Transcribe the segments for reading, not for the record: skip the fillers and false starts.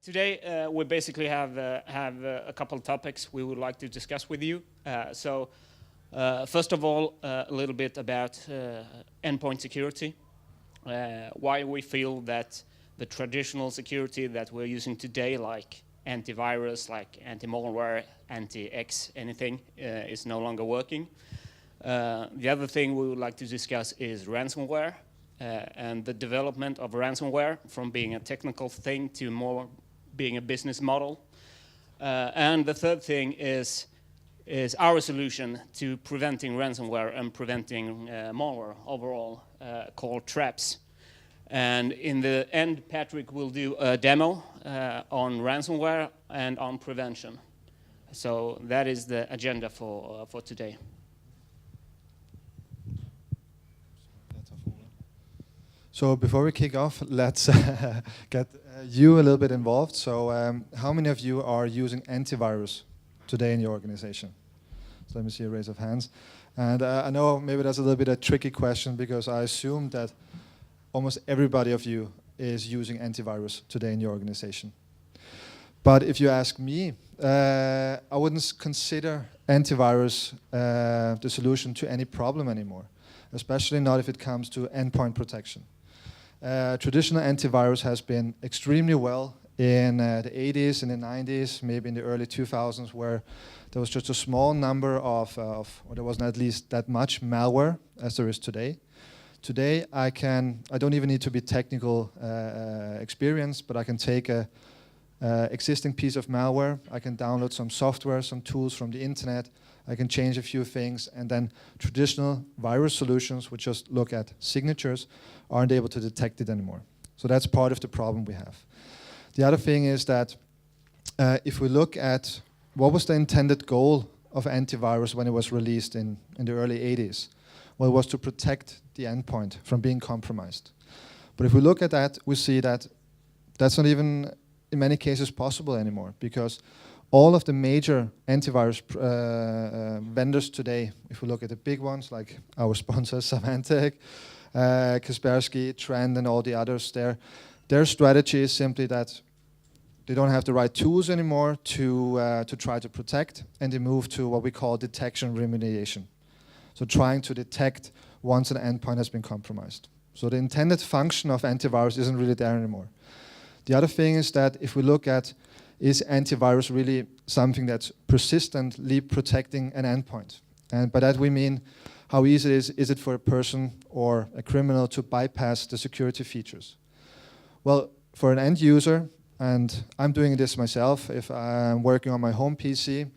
Today we basically have a couple of topics we would like to discuss with you. First of all, a little bit about endpoint security, why we feel that the traditional security that we're using today, like antivirus, like anti-malware, anti-X, anything, is no longer working. The other thing we would like to discuss is ransomware and the development of ransomware from being a technical thing to more being a business model. And the third thing is our solution to preventing ransomware and preventing malware overall, called Traps. And in the end, Patrick will do a demo on ransomware and on prevention. So that is the agenda for today. So before we kick off, let's get you a little bit involved. So how many of you are using antivirus today in your organization? So let me see a raise of hands. And I know maybe that's a little bit a tricky question because I assume that almost everybody of you is using antivirus today in your organization. But if you ask me, I wouldn't consider antivirus the solution to any problem anymore, especially not if it comes to endpoint protection. Traditional antivirus has been extremely well in the 80s and the 90s, maybe in the early 2000s, where there was just a small number of or there wasn't at least that much malware as there is today. Today, I don't even need to be technical experienced, but I can take a existing piece of malware, I can download some software, some tools from the internet, I can change a few things, and then traditional virus solutions, which just look at signatures, aren't able to detect it anymore. So that's part of the problem we have. The other thing is that if we look at what was the intended goal of antivirus when it was released in the early 80s, well, it was to protect the endpoint from being compromised. But if we look at that, we see that that's not even in many cases possible anymore, because all of the major antivirus vendors today, if we look at the big ones like our sponsors, Symantec, Kaspersky, Trend, and all the others, their strategy is simply that they don't have the right tools anymore to try to protect, and they move to what we call detection remediation. So trying to detect once an endpoint has been compromised. So the intended function of antivirus isn't really there anymore. The other thing is that if we look at, is antivirus really something that's persistently protecting an endpoint? And by that we mean, how easy is it for a person or a criminal to bypass the security features? Well, for an end user, and I'm doing this myself, if I'm working on my home PC,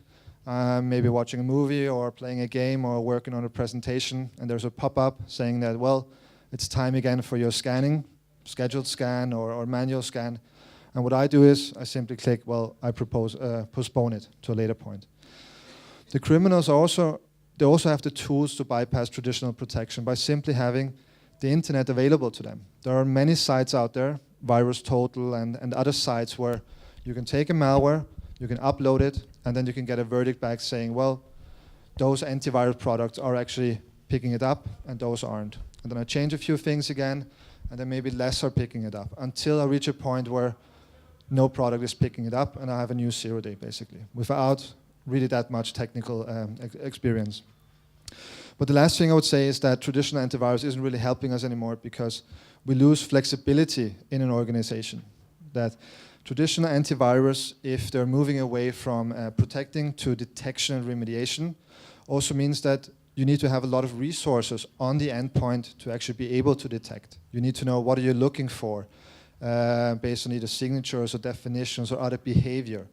maybe watching a movie or playing a game or working on a presentation, and there's a pop-up saying that, well, it's time again for your scanning, scheduled scan or manual scan. And what I do is I simply click, well, I postpone it to a later point. The criminals also have the tools to bypass traditional protection by simply having the internet available to them. There are many sites out there, VirusTotal and other sites, where you can take a malware, you can upload it, and then you can get a verdict back saying, well, those antivirus products are actually picking it up and those aren't. And then I change a few things again, and then maybe less are picking it up, until I reach a point where no product is picking it up, and I have a new 0 day, basically, without really that much technical experience. But the last thing I would say is that traditional antivirus isn't really helping us anymore, because we lose flexibility in an organization. That traditional antivirus, if they're moving away from protecting to detection and remediation, also means that you need to have a lot of resources on the endpoint to actually be able to detect. You need to know what are you looking for based on either signatures or definitions or other behavior.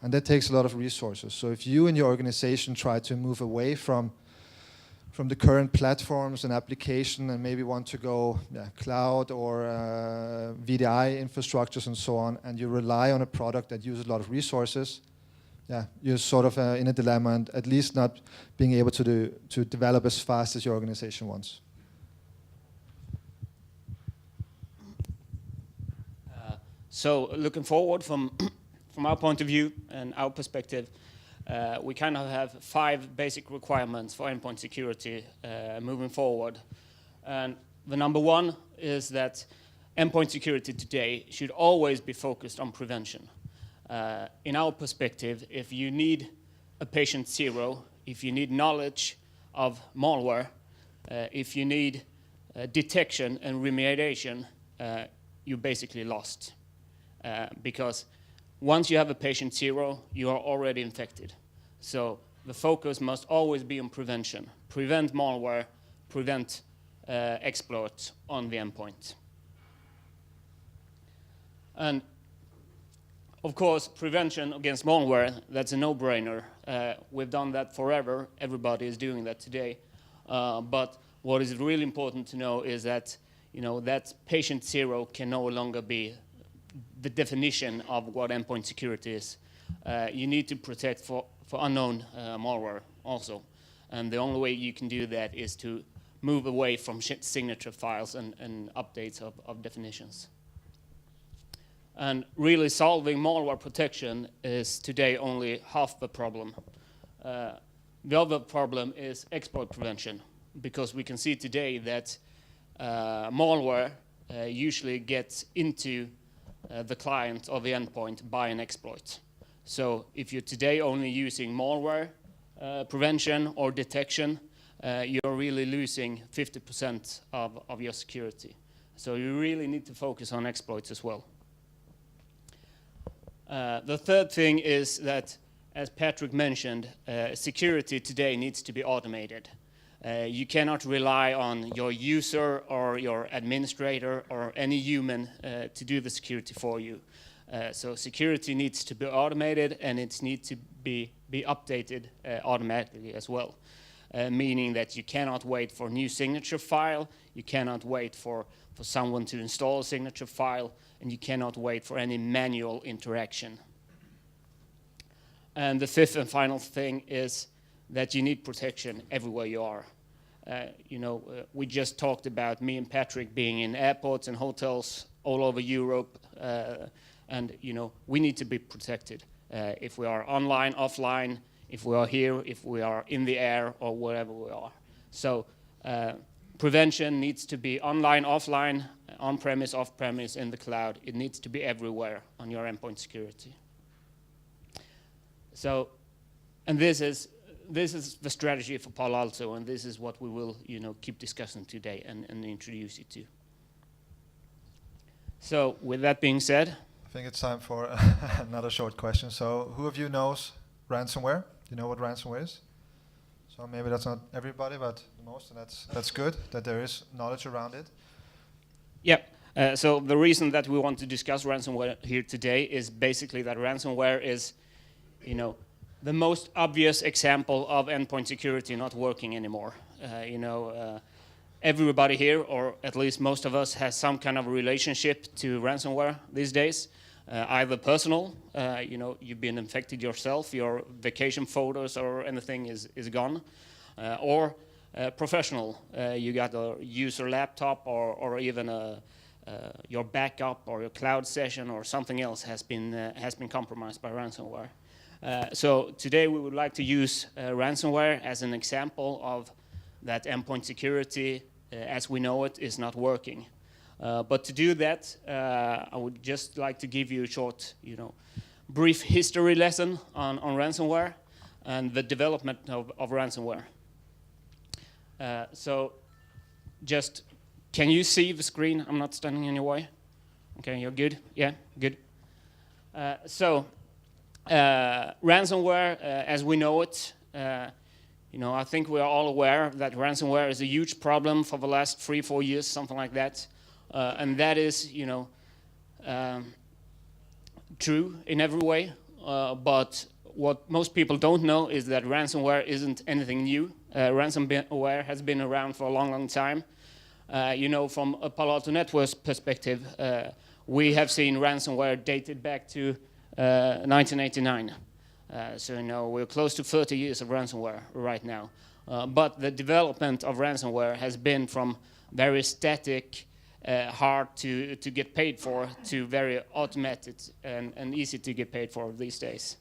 And that takes a lot of resources. So if you and your organization try to move away from the current platforms and application and maybe want to go cloud or VDI infrastructures and so on, and you rely on a product that uses a lot of resources, you're sort of in a dilemma and at least not being able to develop as fast as your organization wants. So looking forward from our point of view and our perspective, we kind of have 5 basic requirements for endpoint security moving forward. And the number 1 is that endpoint security today should always be focused on prevention. In our perspective, if you need a patient zero, if you need knowledge of malware, if you need detection and remediation, you're basically lost. Because once you have a patient zero, you are already infected. So the focus must always be on prevention. Prevent malware, prevent exploits on the endpoint. And of course, prevention against malware, that's a no-brainer. We've done that forever. Everybody is doing that today. But what is really important to know is that, that patient zero can no longer be the definition of what endpoint security is. You need to protect for unknown malware also. And the only way you can do that is to move away from signature files and updates of definitions. And really solving malware protection is today only half the problem. The other problem is exploit prevention, because we can see today that malware usually gets into the client of the endpoint by an exploit. So if you're today only using malware prevention or detection, you're really losing 50% of your security. So you really need to focus on exploits as well. The third thing is that, as Patrick mentioned, security today needs to be automated. You cannot rely on your user or your administrator or any human to do the security for you. So security needs to be automated, and it needs to be updated automatically as well. Meaning that you cannot wait for a new signature file, you cannot wait for someone to install a signature file, and you cannot wait for any manual interaction. And the fifth and final thing is that you need protection everywhere you are. We just talked about me and Patrick being in airports and hotels all over Europe, and we need to be protected. If we are online, offline, if we are here, if we are in the air, or wherever we are. So prevention needs to be online, offline, on-premise, off-premise, in the cloud. It needs to be everywhere on your endpoint security. So, and this is the strategy for Palo Alto, and this is what we will keep discussing today and introduce you to. So with that being said, I think it's time for another short question. So who of you knows ransomware? Do you know what ransomware is? So maybe that's not everybody, but most, and that's good that there is knowledge around it. Yeah. So the reason that we want to discuss ransomware here today is basically that ransomware is, the most obvious example of endpoint security not working anymore. Everybody here, or at least most of us, has some kind of relationship to ransomware these days. Either personal, you've been infected yourself, your vacation photos or anything is gone, or professional, you got a user laptop or even your backup or your cloud session or something else has been compromised by ransomware. So today we would like to use ransomware as an example of that endpoint security as we know it is not working. But to do that, I would just like to give you a short, brief history lesson on ransomware and the development of ransomware. So just, can you see the screen? I'm not standing in your way. Okay, you're good? Yeah, good. Ransomware, as we know it, I think we are all aware that ransomware is a huge problem for the last 3-4 years, something like that. And that is, true in every way. But what most people don't know is that ransomware isn't anything new. Ransomware has been around for a long, long time. From a Palo Alto Networks perspective, we have seen ransomware dated back to 1989. So we're close to 30 years of ransomware right now. But the development of ransomware has been from very static, hard to get paid for, to very automated and easy to get paid for these days.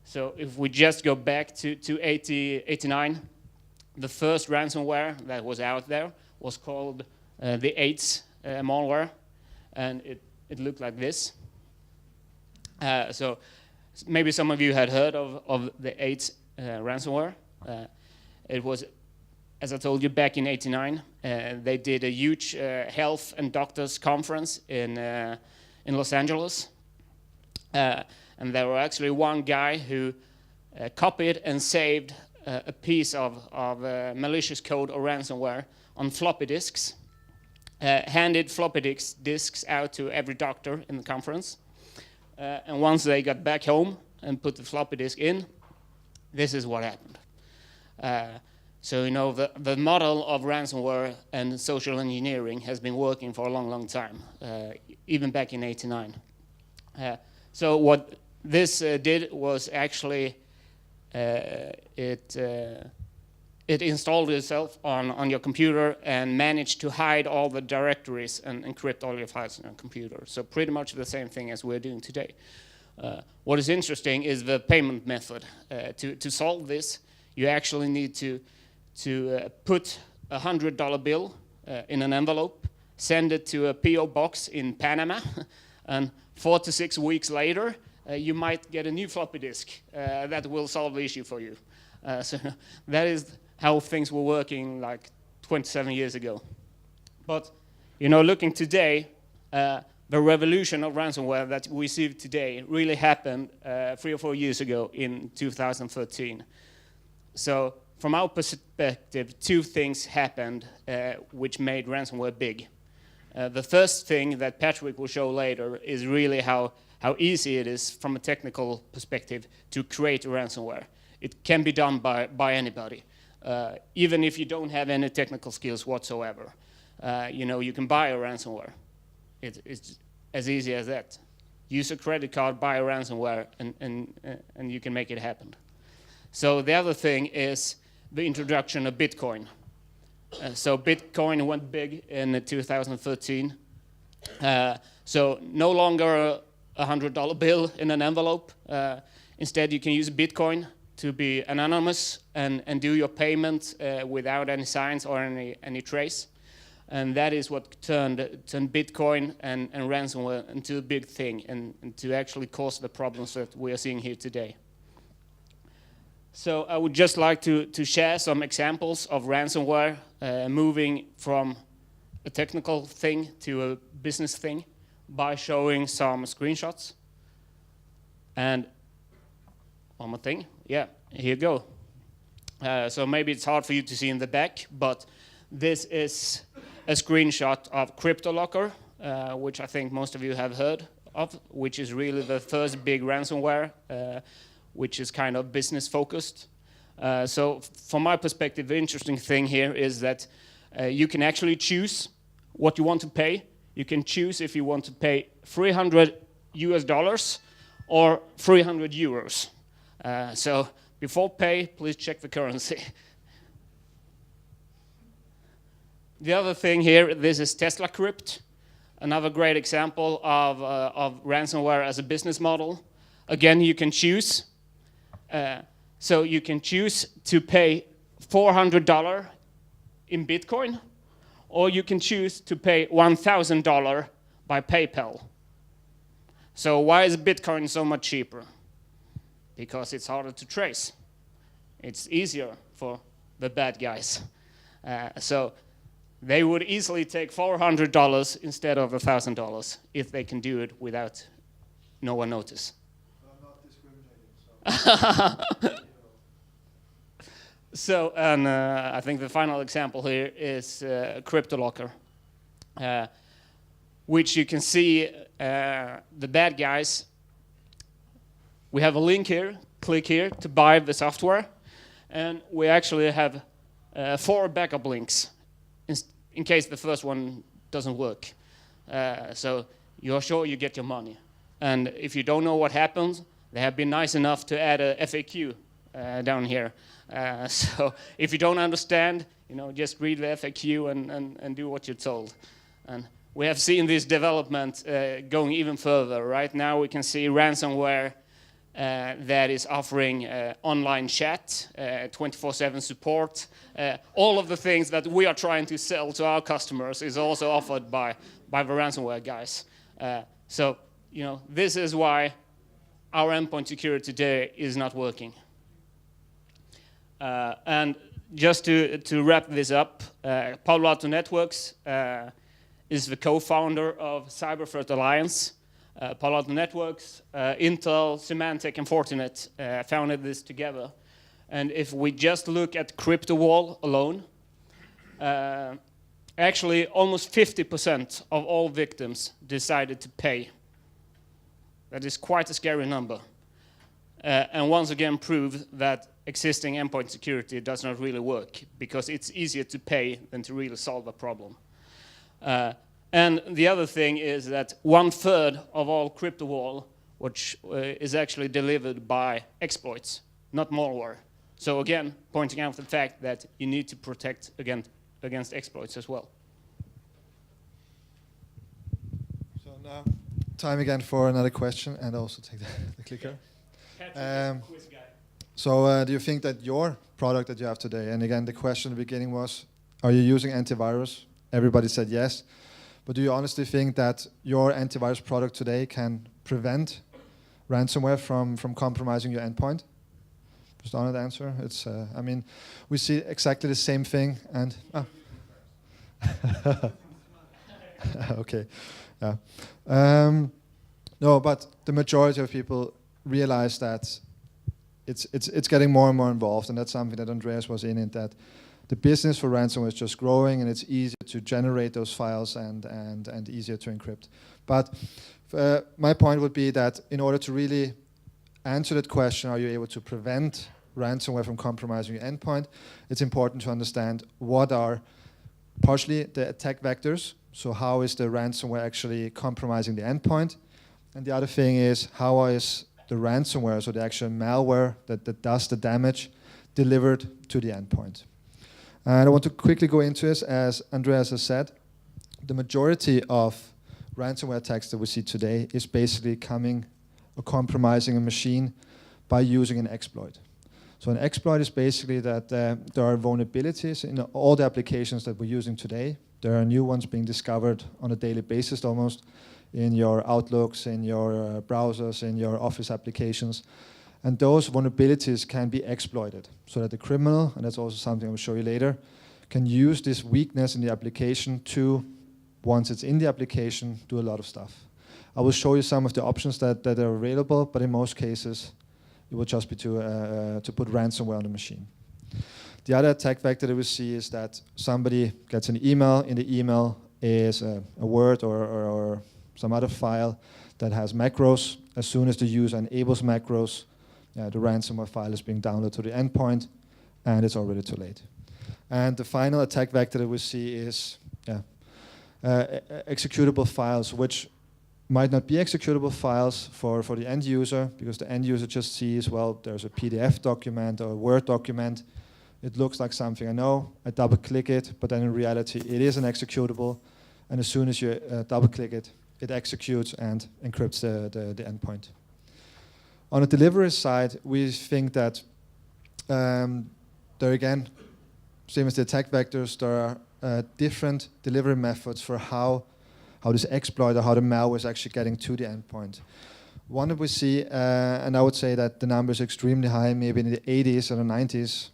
So if we just go back to 89, the first ransomware that was out there was called the AIDS malware, and it looked like this. So maybe some of you had heard of the AIDS ransomware. It was, as I told you, back in '89. They did a huge health and doctors conference in Los Angeles. And there were actually one guy who copied and saved a piece of malicious code or ransomware on floppy disks, handed floppy disks out to every doctor in the conference. And once they got back home and put the floppy disk in, this is what happened. So you know, the model of ransomware and social engineering has been working for a long, long time, even back in '89. So what this did was actually it installed itself on your computer and managed to hide all the directories and encrypt all your files on your computer. So pretty much the same thing as we're doing today. What is interesting is the payment method. To solve this, you actually need to put a $100 bill in an envelope, send it to a P.O. box in Panama, and 4 to 6 weeks later, you might get a new floppy disk that will solve the issue for you. So that is how things were working like 27 years ago. But you know, looking today, the revolution of ransomware that we see today really happened 3 or 4 years ago in 2013. So from our perspective, 2 things happened which made ransomware big. The first thing that Patrick will show later is really how easy it is from a technical perspective to create a ransomware. It can be done by anybody, even if you don't have any technical skills whatsoever. You know, you can buy a ransomware. It's as easy as that. Use a credit card, buy a ransomware, and you can make it happen. So the other thing is the introduction of Bitcoin. So Bitcoin went big in 2013. So no longer a $100 bill in an envelope. Instead, you can use Bitcoin to be anonymous and do your payment without any signs or any trace. And that is what turned Bitcoin and ransomware into a big thing and to actually cause the problems that we are seeing here today. So I would just like to share some examples of ransomware moving from a technical thing to a business thing by showing some screenshots. And one more thing, yeah, here you go. So maybe it's hard for you to see in the back, but this is a screenshot of CryptoLocker, which I think most of you have heard of, which is really the first big ransomware, which is kind of business focused. So from my perspective, the interesting thing here is that you can actually choose what you want to pay. You can choose if you want to pay $300 or 300 euros. So before pay, please check the currency. The other thing here, this is Tesla Crypt, another great example of ransomware as a business model. Again, you can choose. So you can choose to pay $400 in Bitcoin, or you can choose to pay $1,000 by PayPal. So why is Bitcoin so much cheaper? Because it's harder to trace. It's easier for the bad guys. So they would easily take $400 instead of $1,000 if they can do it without no one notice. I'm not discriminating. So, and I think the final example here is CryptoLocker, which you can see the bad guys. We have a link here, click here to buy the software, and we actually have 4 backup links in case the first one doesn't work. So you're sure you get your money. And if you don't know what happens, they have been nice enough to add a FAQ down here. So if you don't understand, you know, just read the FAQ and do what you're told. And we have seen this development going even further. Right now we can see ransomware that is offering online chat, 24/7 support. All of the things that we are trying to sell to our customers is also offered by the ransomware guys. So, you know, this is why our endpoint security today is not working. And just to wrap this up, Palo Alto Networks is the co-founder of Cyber Threat Alliance. Palo Alto Networks, Intel, Symantec, and Fortinet founded this together. And if we just look at CryptoWall alone, actually almost 50% of all victims decided to pay. That is quite a scary number. And once again proved that existing endpoint security does not really work, because it's easier to pay than to really solve a problem. And the other thing is that 1/3 of all CryptoWall, which is actually delivered by exploits, not malware. So again, pointing out the fact that you need to protect against exploits as well. So now, time again for another question, and also take the clicker. So do you think that your product that you have today, and again, the question at the beginning was, are you using antivirus? Everybody said yes. But do you honestly think that your antivirus product today can prevent ransomware from compromising your endpoint? Just honest answer. It's, I mean, we see exactly the same thing, and okay, yeah. No, but the majority of people realize that it's getting more and more involved, and that's something that Andreas was in it, that the business for ransomware is just growing, and it's easier to generate those files and easier to encrypt. But my point would be that in order to really answer that question, are you able to prevent ransomware from compromising your endpoint, it's important to understand what are partially the attack vectors. So how is the ransomware actually compromising the endpoint? And the other thing is, how is the ransomware, so the actual malware that does the damage, delivered to the endpoint? And I want to quickly go into this. As Andreas has said, the majority of ransomware attacks that we see today is basically coming or compromising a machine by using an exploit. So an exploit is basically that there are vulnerabilities in all the applications that we're using today. There are new ones being discovered on a daily basis almost, in your Outlooks, in your browsers, in your Office applications. And those vulnerabilities can be exploited so that the criminal, and that's also something I'll show you later, can use this weakness in the application to, once it's in the application, do a lot of stuff. I will show you some of the options that are available, but in most cases, it will just be to put ransomware on the machine. The other attack vector that we see is that somebody gets an email. In the email is a Word or some other file that has macros. As soon as the user enables macros, the ransomware file is being downloaded to the endpoint, and it's already too late. And the final attack vector that we see is executable files, which might not be executable files for the end user, because the end user just sees, well, there's a PDF document or a Word document. It looks like something I know. I double click it, but then in reality, it is an executable. And as soon as you double click it, it executes and encrypts the endpoint. On the delivery side, we think that there again, same as the attack vectors, there are different delivery methods for how this exploit or how the malware is actually getting to the endpoint. One that we see, and I would say that the number is extremely high, maybe in the 80s or the 90s,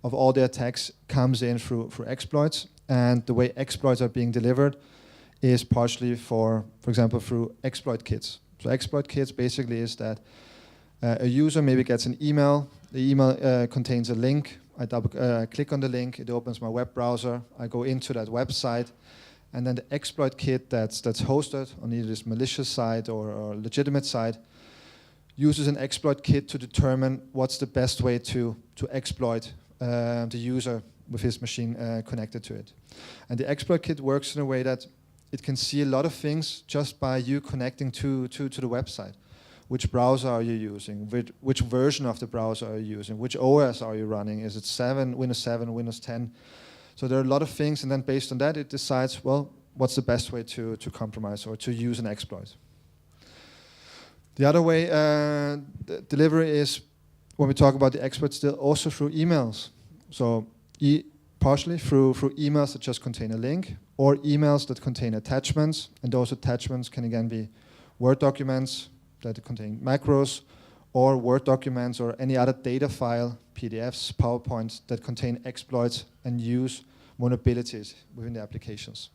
of all the attacks comes in through exploits. And the way exploits are being delivered is partially for example, through exploit kits. So exploit kits basically is that a user maybe gets an email. The email contains a link. I click on the link. It opens my web browser. I go into that website. And then the exploit kit that's hosted on either this malicious side or legitimate side uses an exploit kit to determine what's the best way to exploit the user with his machine connected to it. And the exploit kit works in a way that it can see a lot of things just by you connecting to the website. Which browser are you using? Which version of the browser are you using? Which OS are you running? Is it Windows 7, Windows 10? So there are a lot of things, and then based on that, it decides, well, what's the best way to compromise or to use an exploit. The other way, delivery is, when we talk about the exploits, still also through emails. So partially through emails that just contain a link, or emails that contain attachments, and those attachments can again be Word documents. that contain macros, or Word documents, or any other data file, PDFs, PowerPoints, that contain exploits and use vulnerabilities within the applications.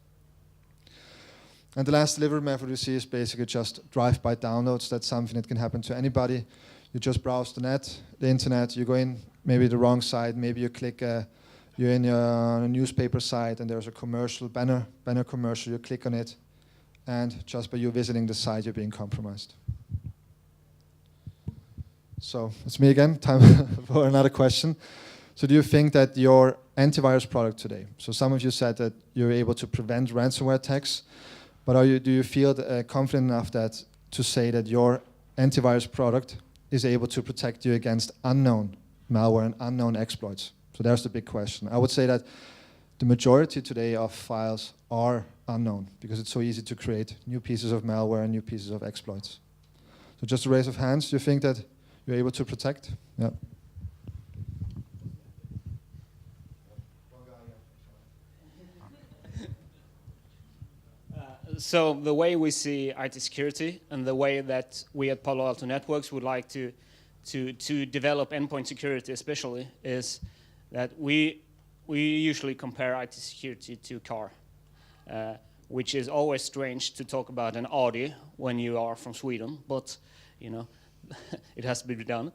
And the last delivery method we see is basically just drive-by downloads. That's something that can happen to anybody. You just browse the internet, you go in, maybe the wrong site, maybe you click, you're in a newspaper site and there's a commercial, banner commercial, you click on it, and just by you visiting the site, you're being compromised. So it's me again, time for another question. So do you think that your antivirus product today, so some of you said that you're able to prevent ransomware attacks, but do you feel confident enough that to say that your antivirus product is able to protect you against unknown malware and unknown exploits? So there's the big question. I would say that the majority today of files are unknown because it's so easy to create new pieces of malware and new pieces of exploits. So just a raise of hands, do you think that you're able to protect? Yeah. So the way we see IT security and the way that we at Palo Alto Networks would like to develop endpoint security especially is that we usually compare IT security to a car, which is always strange to talk about an Audi when you are from Sweden, but you know, it has to be done.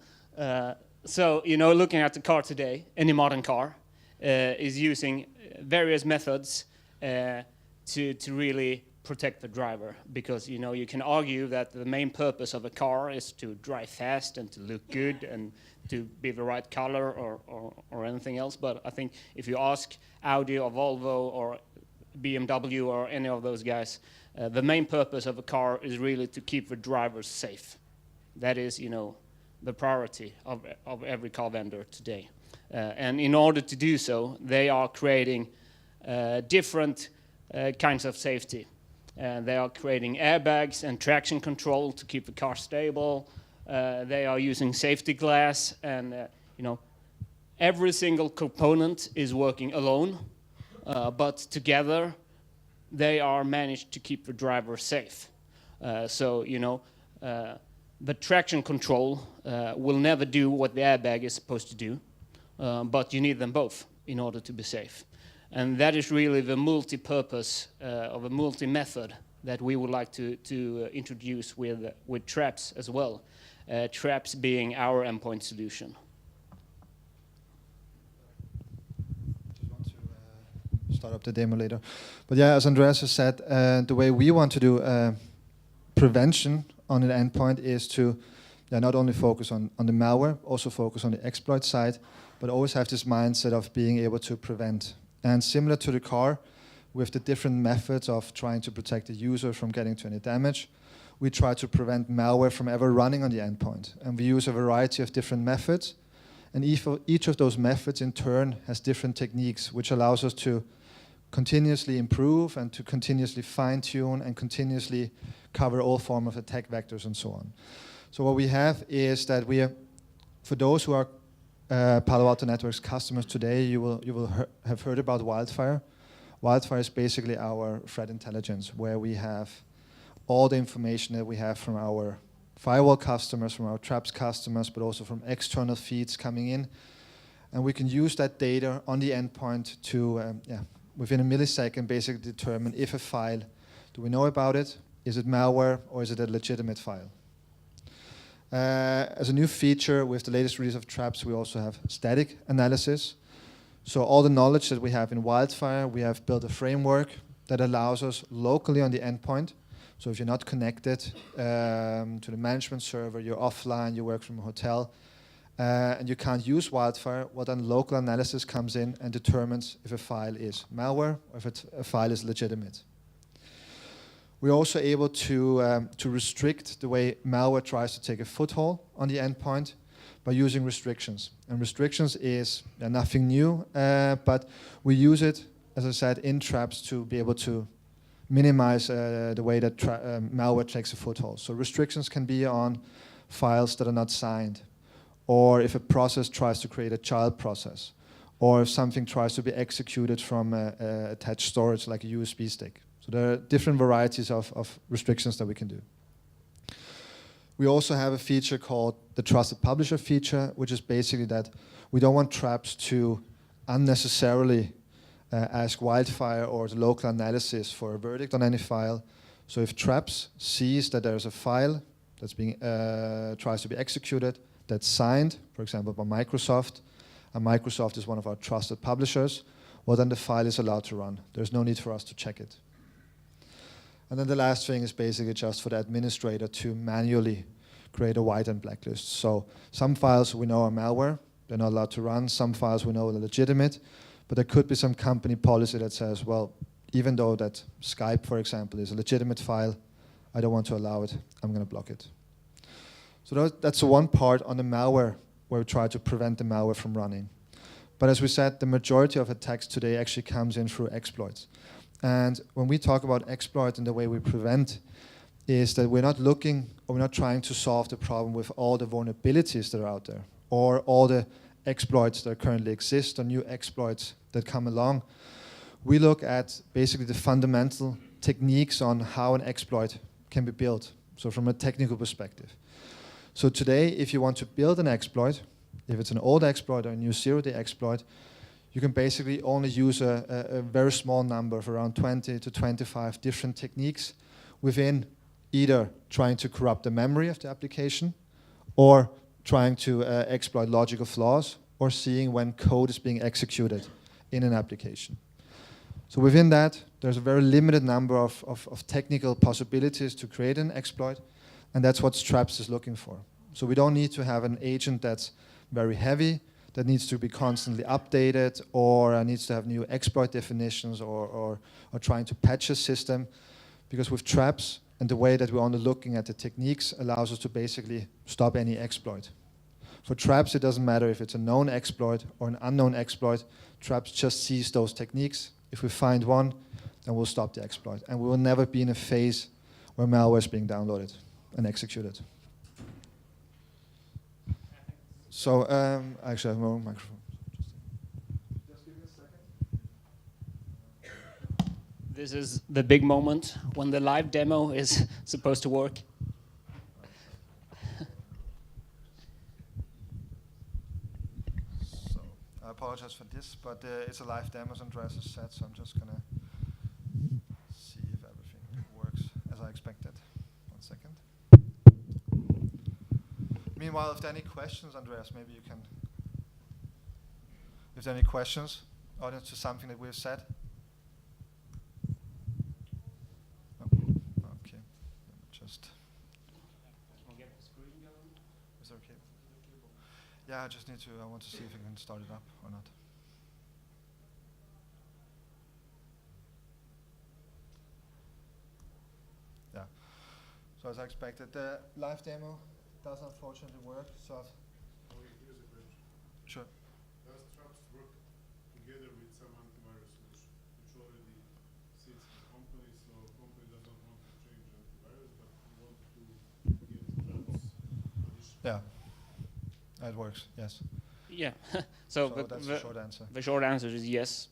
So you know, looking at the car today, any modern car is using various methods to really protect the driver, because you know, you can argue that the main purpose of a car is to drive fast and to look good and to be the right color or anything else. But I think if you ask Audi or Volvo or BMW or any of those guys, the main purpose of a car is really to keep the drivers safe. That is, you know, the priority of every car vendor today. And in order to do so, they are creating different kinds of safety. They are creating airbags and traction control to keep the car stable. They are using safety glass, and you know, every single component is working alone, but together they are managed to keep the driver safe. So you know, the traction control will never do what the airbag is supposed to do, but you need them both in order to be safe. And that is really the multi-purpose of a multi-method that we would like to introduce with Traps as well. Traps being our endpoint solution. Just want to start up the demo later. But yeah, as Andreas has said, the way we want to do prevention on an endpoint is to not only focus on the malware, also focus on the exploit side, but always have this mindset of being able to prevent. And similar to the car, with the different methods of trying to protect the user from getting to any damage, we try to prevent malware from ever running on the endpoint. And we use a variety of different methods. And each of those methods in turn has different techniques, which allows us to continuously improve and to continuously fine-tune and continuously cover all forms of attack vectors and so on. So what we have is that we are, for those who are Palo Alto Networks customers today, you will have heard about Wildfire. Wildfire is basically our threat intelligence, where we have all the information that we have from our firewall customers, from our Traps customers, but also from external feeds coming in. And we can use that data on the endpoint to, within a millisecond, basically determine if a file, do we know about it? Is it malware or is it a legitimate file? As a new feature with the latest release of Traps, we also have static analysis. So all the knowledge that we have in Wildfire, we have built a framework that allows us locally on the endpoint. So if you're not connected to the management server, you're offline, you work from a hotel, and you can't use Wildfire, well then local analysis comes in and determines if a file is malware or if a file is legitimate. We're also able to restrict the way malware tries to take a foothold on the endpoint by using restrictions. And restrictions is nothing new, but we use it, as I said, in Traps to be able to minimize the way that malware takes a foothold. So restrictions can be on files that are not signed, or if a process tries to create a child process, or if something tries to be executed from attached storage like a USB stick. So there are different varieties of restrictions that we can do. We also have a feature called the Trusted Publisher feature, which is basically that we don't want traps to unnecessarily ask Wildfire or the local analysis for a verdict on any file. So if traps sees that there's a file that's being tries to be executed, that's signed, for example, by Microsoft, and Microsoft is one of our trusted publishers, well, then the file is allowed to run. There's no need for us to check it. And then the last thing is basically just for the administrator to manually create a white and blacklist. So some files we know are malware, they're not allowed to run. Some files we know are legitimate, but there could be some company policy that says, well, even though that Skype, for example, is a legitimate file, I don't want to allow it, I'm going to block it. So that's the one part on the malware where we try to prevent the malware from running. But as we said, the majority of attacks today actually comes in through exploits. And when we talk about exploit and the way we prevent is that we're not looking or we're not trying to solve the problem with all the vulnerabilities that are out there or all the exploits that currently exist or new exploits that come along. We look at basically the fundamental techniques on how an exploit can be built. So from a technical perspective. So today, if you want to build an exploit, if it's an old exploit or a new zero-day exploit, you can basically only use a very small number of around 20 to 25 different techniques within either trying to corrupt the memory of the application or trying to exploit logical flaws or seeing when code is being executed in an application. So within that, there's a very limited number of technical possibilities to create an exploit, and that's what Traps is looking for. So we don't need to have an agent that's very heavy, that needs to be constantly updated, or needs to have new exploit definitions, or trying to patch a system. Because with Traps, and the way that we're only looking at the techniques allows us to basically stop any exploit. For Traps, it doesn't matter if it's a known exploit or an unknown exploit. Traps just sees those techniques. If we find one, then we'll stop the exploit. And we will never be in a phase where malware is being downloaded and executed. So, actually, I have no microphone. Just give me a second. This is the big moment when the live demo is supposed to work. So, I apologize for this, but it's a live demo, as Andreas has said, so I'm just going to see if everything works as I expected. 1 second. Meanwhile, if there are any questions, Andreas, maybe you can. If there are any questions, audience, to something that we've said. No? Okay. Let me just. Is that okay? Yeah, I just need to. I want to see if I can start it up or not. Yeah. So as I expected, the live demo does unfortunately work. So Here's a question. sure. Does Traps work together with some antivirus solution, which already sits in the company, so company does not want to change antivirus, but want to get Traps additional? Yeah, it works. Yes. Yeah. So that's the short answer. The short answer is yes.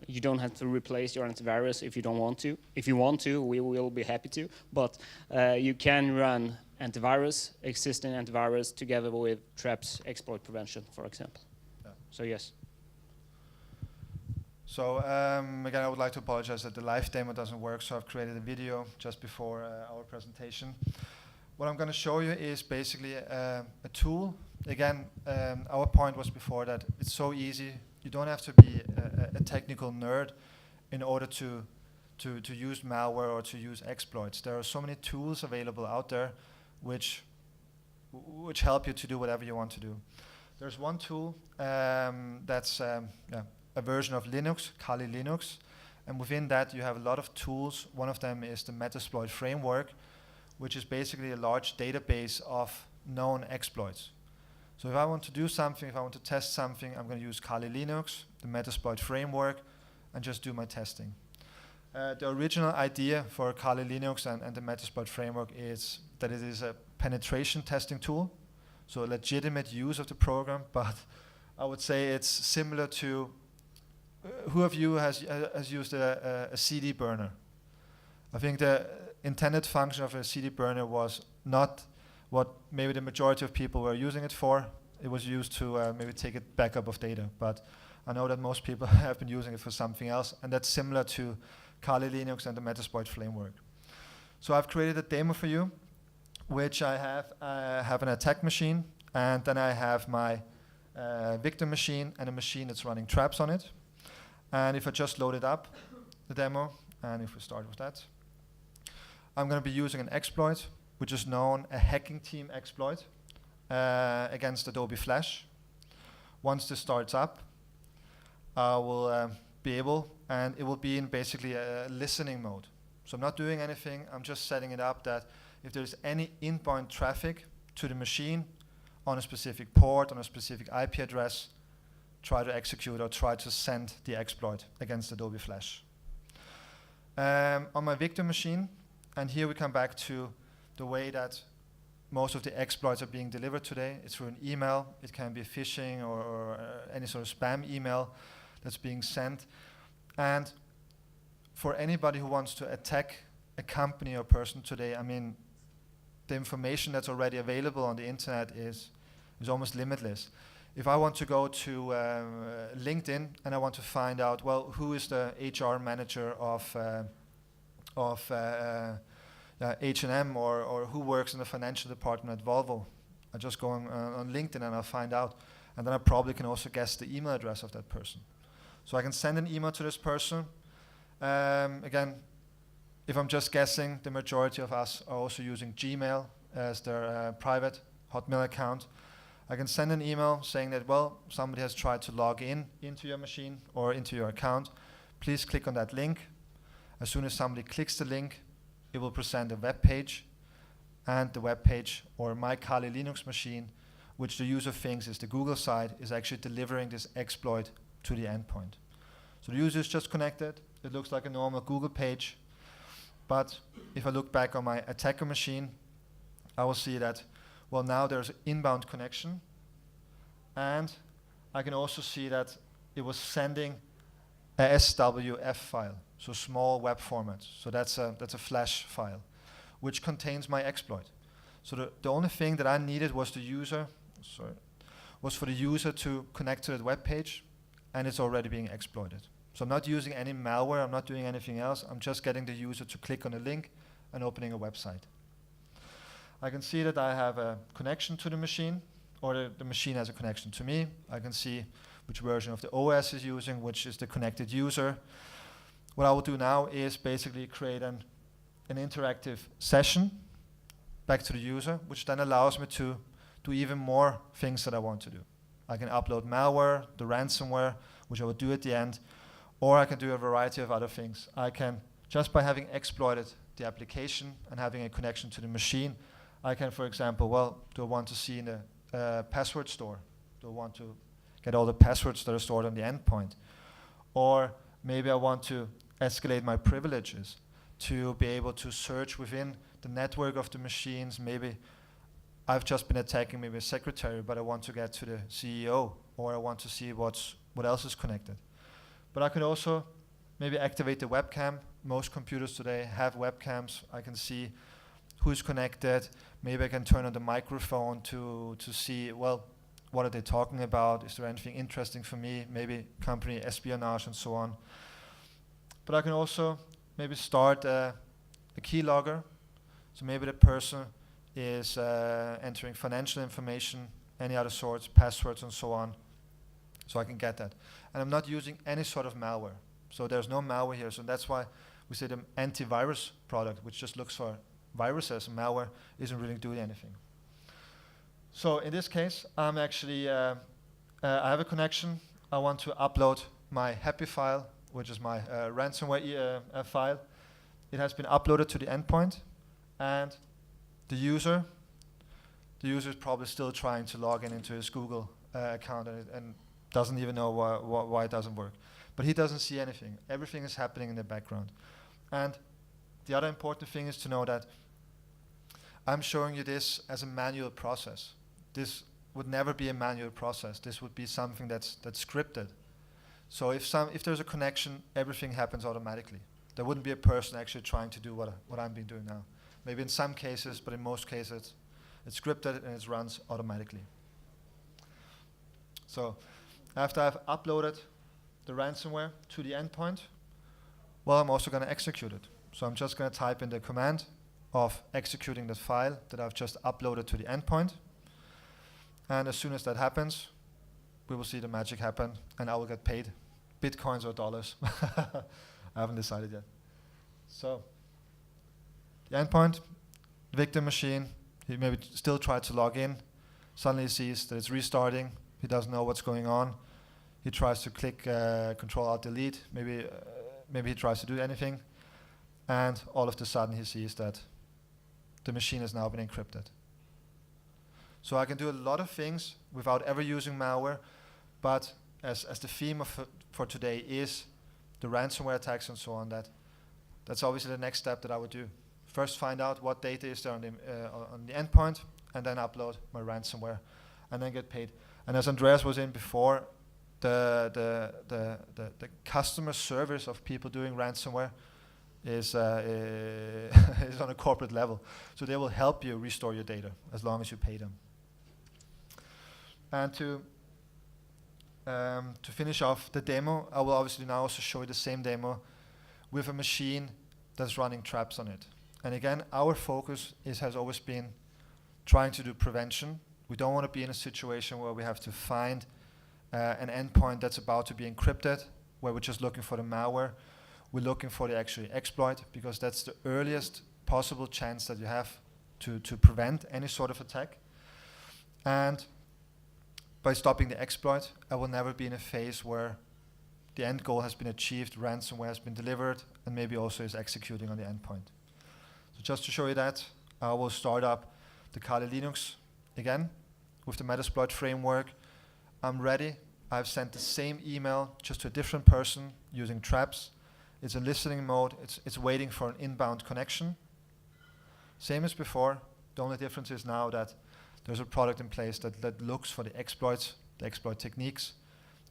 You don't have to replace your antivirus if you don't want to. If you want to, we will be happy to. But you can run antivirus, existing antivirus, together with Traps exploit prevention, for example. Yeah. So yes. So again, I would like to apologize that the live demo doesn't work. So I've created a video just before our presentation. What I'm going to show you is basically a tool. Again, our point was before that it's so easy. You don't have to be a technical nerd in order to use malware or to use exploits. There are so many tools available out there which help you to do whatever you want to do. There's one tool that's a version of Linux, Kali Linux, and within that you have a lot of tools. One of them is the Metasploit framework, which is basically a large database of known exploits. So if I want to do something, if I want to test something, I'm going to use Kali Linux, the Metasploit framework, and just do my testing. The original idea for Kali Linux and the Metasploit framework is that it is a penetration testing tool, so a legitimate use of the program, but I would say it's similar to, who of you has used a CD burner? I think the intended function of a CD burner was what maybe the majority of people were using it for. It was used to maybe take a backup of data, but I know that most people have been using it for something else, and that's similar to Kali Linux and the Metasploit framework. So I've created a demo for you, which I have an attack machine, and then I have my victim machine and a machine that's running traps on it. And if I just load it up, the demo, and if we start with that, I'm going to be using an exploit, which is known a hacking team exploit against Adobe Flash. Once this starts up, I will be able, and it will be in basically a listening mode. So I'm not doing anything, I'm just setting it up that if there's any inbound traffic to the machine on a specific port, on a specific IP address, try to execute or try to send the exploit against Adobe Flash. On my victim machine, and here we come back to the way that most of the exploits are being delivered today. It's through an email, it can be phishing or any sort of spam email that's being sent. And for anybody who wants to attack a company or person today, I mean, the information that's already available on the internet is almost limitless. If I want to go to LinkedIn and I want to find out, well, who is the HR manager of H&M or who works in the financial department at Volvo, I just go on LinkedIn and I'll find out. And then I probably can also guess the email address of that person. So I can send an email to this person. Again, if I'm just guessing, the majority of us are also using Gmail as their private Hotmail account. I can send an email saying that, well, somebody has tried to log into your machine or into your account. Please click on that link. As soon as somebody clicks the link, it will present a web page, and the web page or my Kali Linux machine, which the user thinks is the Google site, is actually delivering this exploit to the endpoint. So the user is just connected. It looks like a normal Google page. But if I look back on my attacker machine, I will see that, well, now there's an inbound connection. And I can also see that it was sending a SWF file, so small web format. So that's a Flash file, which contains my exploit. So the only thing that I needed was for the user to connect to that web page, and it's already being exploited. So I'm not using any malware, I'm not doing anything else, I'm just getting the user to click on a link and opening a website. I can see that I have a connection to the machine, or the machine has a connection to me. I can see which version of the OS is using, which is the connected user. What I will do now is basically create an interactive session back to the user, which then allows me to do even more things that I want to do. I can upload malware, the ransomware, which I will do at the end, or I can do a variety of other things. I can, just by having exploited the application and having a connection to the machine, I can, for example, well, do I want to see in the password store? Do I want to get all the passwords that are stored on the endpoint? Or maybe I want to escalate my privileges to be able to search within the network of the machines. Maybe I've just been attacking maybe a secretary, but I want to get to the CEO, or I want to see what else is connected. But I could also maybe activate the webcam. Most computers today have webcams. I can see who's connected. Maybe I can turn on the microphone to see, well, what are they talking about? Is there anything interesting for me? Maybe company espionage and so on. But I can also maybe start a keylogger. So maybe the person is entering financial information, any other sorts, passwords and so on. So I can get that. And I'm not using any sort of malware. So there's no malware here. So that's why we say the antivirus product, which just looks for viruses and malware, isn't really doing anything. So in this case, I'm actually, I have a connection. I want to upload my happy file, which is my ransomware file. It has been uploaded to the endpoint, and the user is probably still trying to log into his Google account and doesn't even know why it doesn't work. But he doesn't see anything. Everything is happening in the background. And the other important thing is to know that I'm showing you this as a manual process. This would never be a manual process. This would be something that's scripted. So if there's a connection, everything happens automatically. There wouldn't be a person actually trying to do what I'm being doing now. Maybe in some cases, but in most cases, It's scripted and it runs automatically. So after I've uploaded the ransomware to the endpoint, well, I'm also going to execute it. So I'm just going to type in the command of executing that file that I've just uploaded to the endpoint. And as soon as that happens, we will see the magic happen and I will get paid Bitcoins or dollars. I haven't decided yet. So the endpoint, the victim machine, he maybe still tried to log in, suddenly sees that it's restarting, he doesn't know what's going on, he tries to click Control-Alt-Delete, maybe he tries to do anything, and all of a sudden he sees that the machine has now been encrypted. So I can do a lot of things without ever using malware, but as the theme for today is the ransomware attacks and so on, that's obviously the next step that I would do. First find out what data is there on the endpoint, and then upload my ransomware, and then get paid. And as Andreas was in before, the customer service of people doing ransomware is on a corporate level. So they will help you restore your data as long as you pay them. And to finish off the demo, I will obviously now also show you the same demo with a machine that's running traps on it. And again, our focus has always been trying to do prevention. We don't want to be in a situation where we have to find an endpoint that's about to be encrypted, where we're just looking for the malware. We're looking for the actual exploit, because that's the earliest possible chance that you have to prevent any sort of attack. And by stopping the exploit, I will never be in a phase where the end goal has been achieved, ransomware has been delivered, and maybe also is executing on the endpoint. So just to show you that, I will start up the Kali Linux again with the Metasploit framework. I'm ready. I've sent the same email just to a different person using traps. It's in listening mode. It's waiting for an inbound connection. Same as before. The only difference is now that there's a product in place that looks for the exploits, the exploit techniques,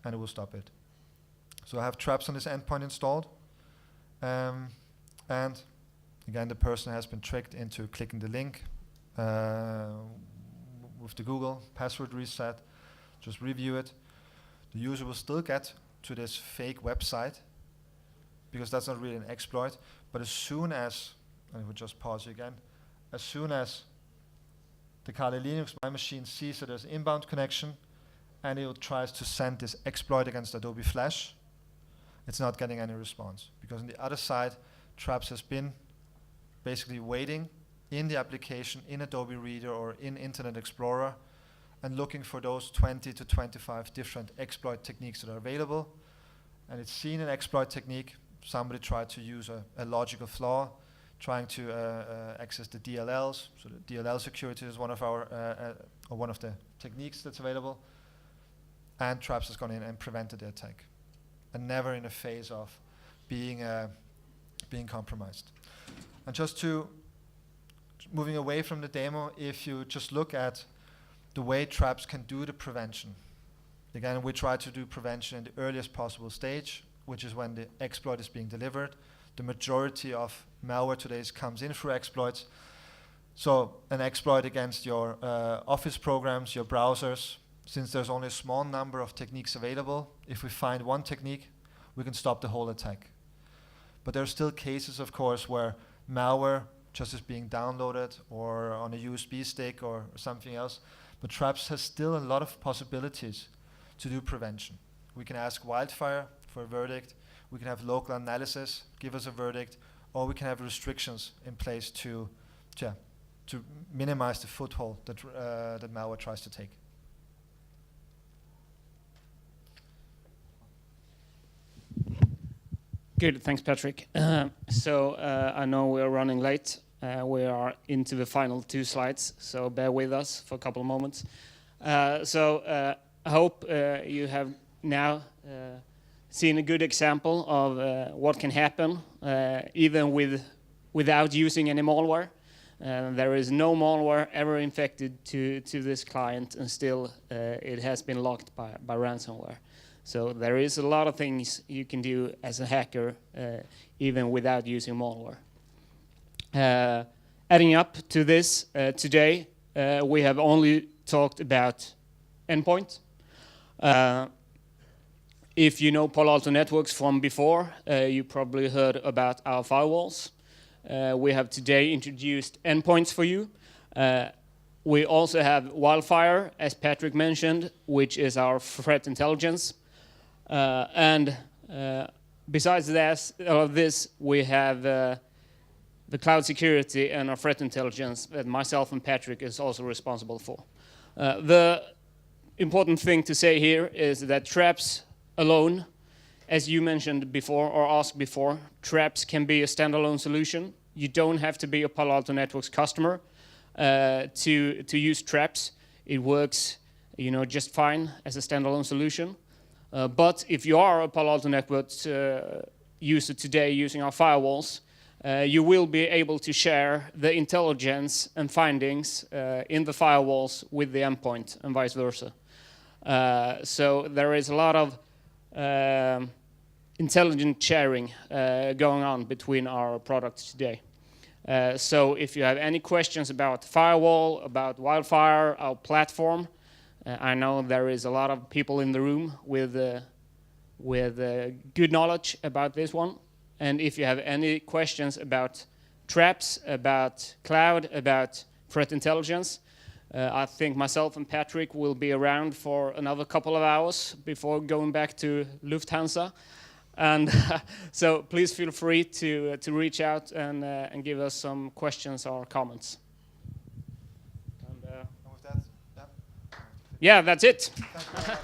and it will stop it. So I have traps on this endpoint installed. And again, the person has been tricked into clicking the link with the Google password reset. Just review it. The user will still get to this fake website, because that's not really an exploit. But as soon as, and I will just pause again, as soon as the Kali Linux, my machine, sees that there's an inbound connection and it tries to send this exploit against Adobe Flash, it's not getting any response. Because on the other side, Traps has been basically waiting in the application, in Adobe Reader or in Internet Explorer, and looking for those 20 to 25 different exploit techniques that are available. And it's seen an exploit technique. Somebody tried to use a logical flaw, trying to access the DLLs. So the DLL security is one of the techniques that's available. And Traps has gone in and prevented the attack, and never in a phase of being compromised. And just to moving away from the demo, if you just look at the way Traps can do the prevention. Again, we try to do prevention in the earliest possible stage, which is when the exploit is being delivered. The majority of malware today comes in through exploits. So an exploit against your Office programs, your browsers, since there's only a small number of techniques available, if we find one technique, we can stop the whole attack. But there are still cases, of course, where malware just is being downloaded or on a USB stick or something else. But Traps has still a lot of possibilities to do prevention. We can ask Wildfire for a verdict. We can have local analysis, give us a verdict, or we can have restrictions in place to minimize the foothold that malware tries to take. Good, thanks, Patrick. So I know we're running late. We are into the final 2 slides, so bear with us for a couple of moments. I hope you have now seen a good example of what can happen even without using any malware. There is no malware ever infected to this client, and still it has been locked by ransomware. So there is a lot of things you can do as a hacker even without using malware. Adding up to this, today we have only talked about Endpoint. If you know Palo Alto Networks from before, you probably heard about our firewalls. We have today introduced Endpoints for you. We also have Wildfire, as Patrick mentioned, which is our threat intelligence. And besides this, we have the cloud security and our threat intelligence that myself and Patrick is also responsible for. The important thing to say here is that Traps alone, as you mentioned before or asked before, Traps can be a standalone solution. You don't have to be a Palo Alto Networks customer to use Traps. It works, just fine as a standalone solution. But if you are a Palo Alto Networks user today using our firewalls, you will be able to share the intelligence and findings in the firewalls with the endpoint and vice versa. So there is a lot of intelligent sharing going on between our products today. So if you have any questions about firewall, about Wildfire, our platform, I know there is a lot of people in the room with good knowledge about this one. And if you have any questions about Traps, about cloud, about threat intelligence, I think myself and Patrick will be around for another couple of hours before going back to Lufthansa. And so please feel free to reach out and give us some questions or comments. And, And with that, yeah, that's it. thank you very much.